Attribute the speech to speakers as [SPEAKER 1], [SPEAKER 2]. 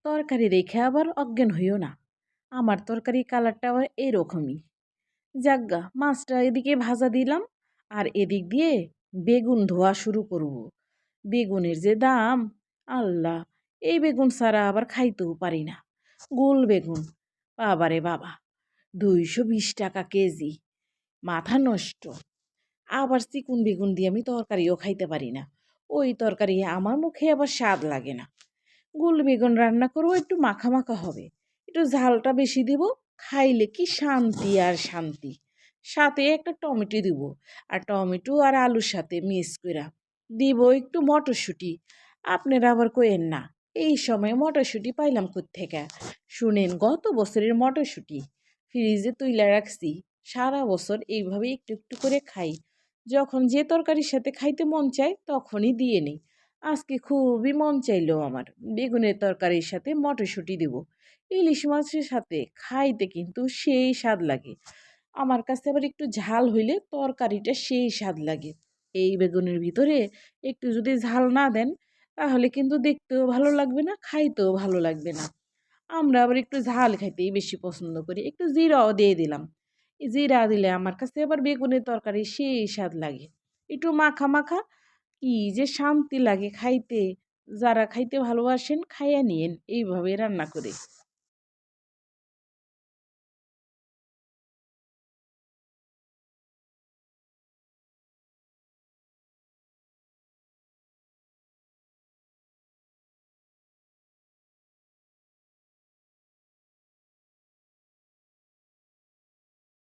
[SPEAKER 1] তরকারি দেখে আবার অজ্ঞান হইও না। আমার তরকারি কালারটা আবার এরকমই। যাগ্গা মাছটা এদিকে ভাজা দিলাম আর এদিক দিয়ে বেগুন ধোয়া শুরু করব। বেগুনের যে দাম, আল্লাহ! এই বেগুন ছাড়া আবার খাইতেও পারি না। গোল বেগুন, বাবারে বাবা! 220 টাকা কেজি, মাথা নষ্ট। আবার চিকুন বেগুন দিয়ে আমি তরকারিও খাইতে পারি না। ওই তরকারি আমার মুখে আবার স্বাদ লাগে না। গোল বেগুন রান্না করবো, একটু মাখা মাখা হবে, একটু ঝালটা বেশি দিব, খাইলে কি শান্তি আর শান্তি। সাথে একটা টমেটো দিব, আর টমেটো আর আলুর সাথে মিক্স কইরা দিব একটু মটরশুঁটি। আপনারা আবার কইেন না এই সময় মটরশুঁটি পাইলাম কোত্থেকে। শুনেন, গত বছরের মটরশুঁটি ফ্রিজে তুইলা রাখছি, সারা বছর এইভাবে একটু একটু করে খাই। যখন যে তরকারির সাথে খাইতে মন চায় তখনই দিয়ে নেই। আজকে খুবই মন চাইলো আমার বেগুনের তরকারির সাথে মটরশুঁটি দেব। ইলিশ মাছের সাথে খাইতে কিন্তু সেই স্বাদ লাগে। আমার কাছে আবার একটু ঝাল হইলে তরকারিটা সেই স্বাদ লাগে। এই বেগুনের ভিতরে একটু যদি ঝাল না দেন তাহলে কিন্তু দেখতেও ভালো লাগবে না, খাইতেও ভালো লাগবে না। আমরা আবার একটু ঝাল খাইতেই বেশি পছন্দ করি। একটু জিরাও দিয়ে দিলাম। এই জিরা দিলে আমার কাছে আবার বেগুনের তরকারি সেই স্বাদ লাগে। একটু মাখা মাখা, কি যে শান্তি লাগে খাইতে। যারা খাইতে ভালোবাসেন খাইয়া নিয়েন এইভাবে রান্না করে।